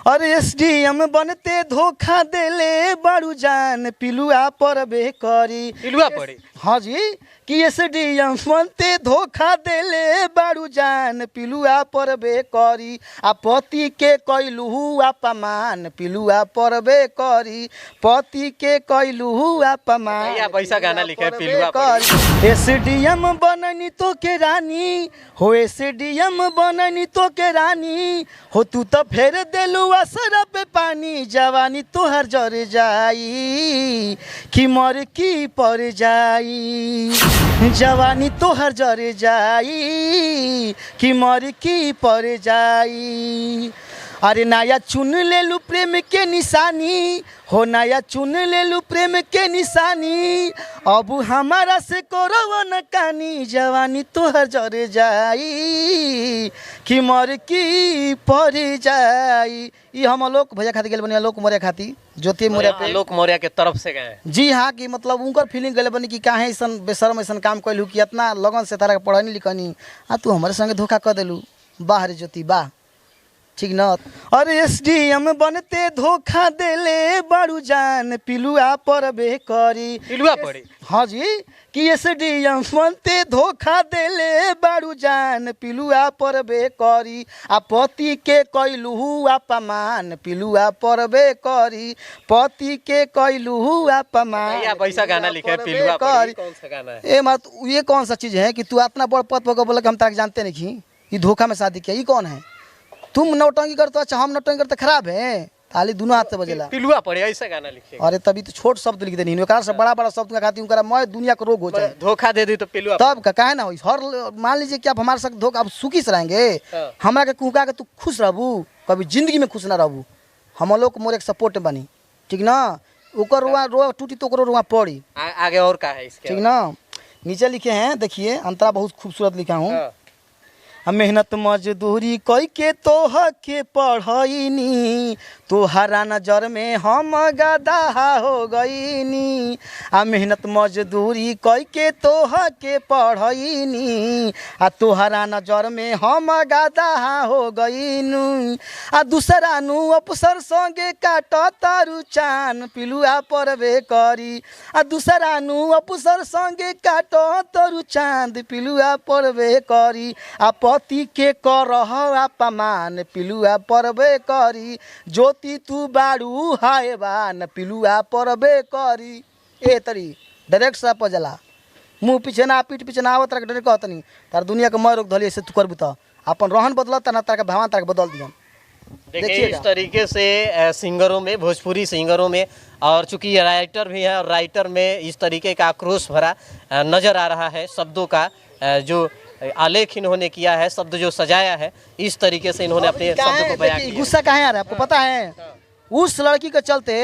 और एसडीएम बनते धोखा देले बड़ू जान पिलुआ परबे करी। पिलुआ पड़ी? हाँ जी, कि एसडीएम बनते धोखा देले बड़ू जान पिलुआ परबे करी। आ पति के कैलू अपमान पिलुआ परबे करी। पति के कैलू अपमान आप ऐसा गाना लिखे पिलुआ पड़ी। एसडीएम बननी तो के रानी हो, एसडीएम बननी तो के रानी हो, तू तो फेर देलू असर पे पानी। जवानी तोहर जर जाई कि मर की पर जाई। जवानी तोहर जर जाई कि मर की पर जाई। अरे नया चुन ले लू प्रेम के निशानी हो, नया चुन ले लू प्रेम के निशानी। अब हमारा से करो न कानी। जवानी तोहर जर जाई कि मर की पर जाई। ये हम आलोक भैया खाती गए बनी, आलोक मौर्य खाती ज्योति मौर्य पे आलोक मौर्य के तरफ से गए। जी हाँ, कि मतलब उनकर फीलिंग गए बनी कि काहे ऐसा बेशरम ऐसा काम कैलू कि इतना लगन से तारा पढ़नी लिखनी आ तू हमारे संगे धोखा कर देलू। बाहर ज्योति बा ठीक न। और एसडीएम बनते धोखा देले बड़ू जान पिलुआ परबे करी। पिलुआ पड़ी? हाँ जी, कि एसडीएम बनते धोखा देले बड़ू जान पिलुआ परबे करी। आ पति के कैलू अपमान पिलुआ परबे करी। पति के कैलू अपमान। आप ऐसा गाना लिखे पिलुआ पड़ी? कौन सा गाना है ए मत ये कौन सा चीज है कि तू इतना बड़ पद पर बोला कि हम ताक जानते नहीं। ये धोखा में शादी किया, ये कौन है? तुम नौटंकी करते अच्छा, हम नौटंकी करते खराब है। ताली दोनों हाथ से बजेला। पिलुआ पड़े ऐसा गाना लिखिए। अरे तभी तो छोट शब्द लिख देनी, ओकरा से बड़ा बड़ा शब्द खाती हूँ। मैं दुनिया को रोग हो जाए। धोखा दे दी तो पिलुआ तब का काहे ना हो। हर मान लीजिए कि आप हमारे साथ धोखा आप सुखी से रहेंगे। हमारा के कुहका के तू खुश रहबू, कभी जिंदगी में खुश ना रहबू। हम लोग मोर एक सपोर्ट बनी ठीक ना। ओकर रोआ टूटी तो रोआ पड़ी। आगे और का है इसके? ठीक ना। नीचे लिखे हैं देखिए, अंतरा बहुत खूबसूरत लिखा हूँ। मेहनत मजदूरी कई के तोह के पढ़नी, तोहरा नजर में हम गधा हो गईनी। आ मेहनत मजदूरी कई के तोह के पढ़नी, आ तोहरा नजर में हम गधा हो गईनी। आ दूसरा नु अफसर संगे काट तारू चान पिलुआ परबे करी। आ दूसरा नु अफसर संगे काट तारू चांद पिलुआ परबे करी। आ पति के करह अपमान पिलुआ परबे करी। ज्योति तू बारू हायवान पिलुआ परबे करी। ए तरी डायरेक्ट सा पजला मुँह पीछे ना पीठ पीछे ना आवत तार डायरेक्ट कहतनी तार दुनिया के मैं रोक धली से तू करबू तो अपन रहन बदलत ना तार के भगवान तार के बदल दिया। देखिए इस तरीके से सिंगरों में, भोजपुरी सिंगरों में, और चूंकि ये राइटर भी है और राइटर में इस तरीके का आक्रोश भरा नजर आ रहा है। शब्दों का जो आलेख इन्होंने किया है, शब्द जो सजाया है, इस तरीके से इन्होंने अपने शब्द को बयां किया। गुस्सा कहाँ आ रहा है आपको पता है? उस लड़की के चलते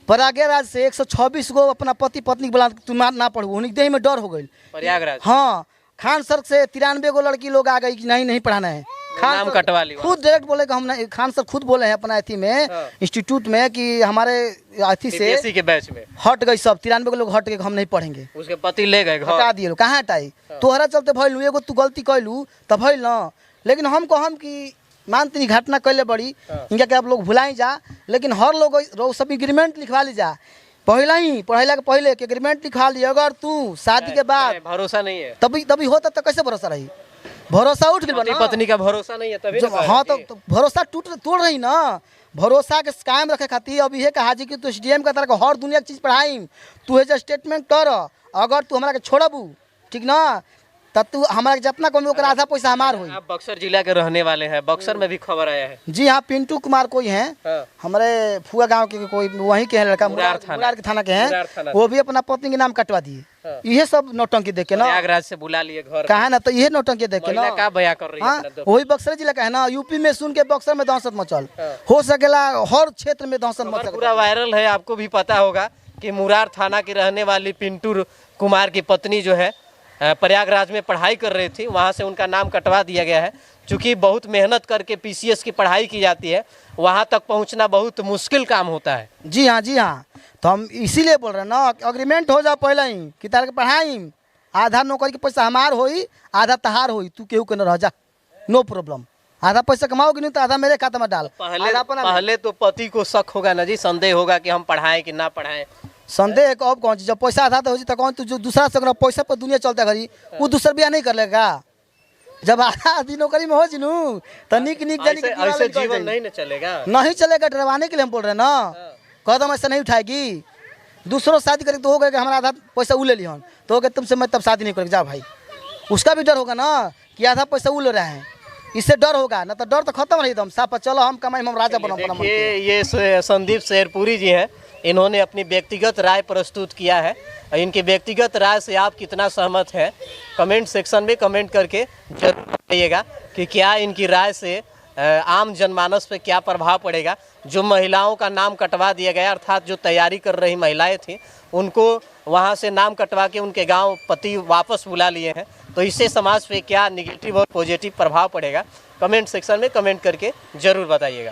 प्रयागराज से 126 गो अपना पति पत्नी बुला तू ना पढ़ू, उन्हीं देह में डर हो गई। प्रयागराज? हाँ, खान सर से 93 गो लड़की लोग आ गई कि नहीं पढ़ाना है। नाम कटवा ली। खुद डायरेक्ट बोले कि हम नहीं, खान सर खुद बोले हैं अपना अथी में इंस्टीट्यूट में कि हमारे अथी से के बैच में हट गई सब 93 लोग हट गए, हम नहीं पढ़ेंगे। उसके पति ले गए, हटा दिए। कहाँ हटाई? तोहरा चलते भइल एगो तू गलती कैलू तब भइल न। लेकिन हम कहम कि मानती घटना कैले बड़ी इनका के आप लोग भुलाई जा, लेकिन हर लोग सब एग्रीमेंट लिखवा ली जा पहले ही, पढ़ेला के पहले के एग्रीमेंट लिखवा ली। अगर तू शादी के बाद भरोसा नहीं है तभी होता तो कैसे भरोसा रही? भरोसा उठ गई, पत्नी का भरोसा नहीं है तभी। हाँ तो भरोसा तोड़ रही ना। भरोसा के कायम रखे खातिर अब ये कहा जी कि तू एसडीएम का तरह का हर दुनिया की चीज़ पढ़ाई, तू है स्टेटमेंट कर। अगर तू हमारा के छोड़बू ठीक ना, तब तू हमारा जितना कमी ओकर आधा पैसा हमार हुई। आप बक्सर जिला के रहने वाले हैं, बक्सर में भी खबर आया है। जी हाँ, पिंटू कुमार कोई हैं हमारे फुआ गांव के कोई वहीं के हैं लड़का, मुरार के थाना के हैं। वो भी अपना पत्नी के नाम कटवा दिए। ये सब नौटंकी देख के ना प्रयागराज से बुला लिए घर कहा ना, तो ये नौटंकी देख के ना का बया कर रही है। वही बक्सर जिला का है ना। यूपी में सुन के बक्सर में दहशत मचल हो सकेला, हर क्षेत्र में दहशत मचल पूरा वायरल है। आपको भी पता होगा कि मुरार थाना की रहने वाली पिंटू कुमार की पत्नी जो है प्रयागराज में पढ़ाई कर रही थी, वहाँ से उनका नाम कटवा दिया गया है। चूँकि बहुत मेहनत करके पीसीएस की पढ़ाई की जाती है, वहाँ तक पहुँचना बहुत मुश्किल काम होता है। जी हाँ, जी हाँ, तो हम इसीलिए बोल रहे हैं ना, अग्रीमेंट हो जाओ पहले ही कि तार के पढ़ाई आधा नौकरी के पैसा हमार होई, आधा तहार होई, तू केहू के न रह जा, नो प्रॉब्लम। आधा पैसा कमाओगे नहीं तो आधा मेरे खाता में डाल। आधा अपना पहले तो पति को शक होगा ना जी, संदेह होगा कि हम पढ़ाएं कि ना पढ़ाएं। संदेह एक अब कौन चीज, जब पैसा आधा तो हो जी तो कौन तू जो दूसरा से अगर पैसा पर दुनिया चलता घरी वो दूसरा बियाह नहीं कर लेगा। जब आधा आधी नौकरी में हो जिनू तो निक निक जानी ऐसे जीवन नहीं न चलेगा। नहीं चलेगा, डरवाने के लिए हम बोल रहे हैं ना। कदम ऐसा नहीं उठाएगी, दूसरों शादी करेगी तो हो गया कि हमारा आधा पैसा वो ले ली हन तो हो गया तुमसे मैं तब शादी नहीं करेगी जा भाई। उसका भी डर होगा ना कि आधा पैसा वो ले रहे हैं, इससे डर होगा ना तो डर तो खत्म नहीं। एकदम साफ चलो हम कमाई हम राजा बनो। ये संदीप शेरपुरी जी हैं, इन्होंने अपनी व्यक्तिगत राय प्रस्तुत किया है। इनकी व्यक्तिगत राय से आप कितना सहमत हैं कमेंट सेक्शन में कमेंट करके जरूर बताइएगा कि क्या इनकी राय से आम जनमानस पे क्या प्रभाव पड़ेगा। जो महिलाओं का नाम कटवा दिया गया, अर्थात जो तैयारी कर रही महिलाएं थी उनको वहां से नाम कटवा के उनके गांव पति वापस बुला लिए हैं, तो इससे समाज पे क्या निगेटिव और पॉजिटिव प्रभाव पड़ेगा कमेंट सेक्शन में कमेंट करके जरूर बताइएगा।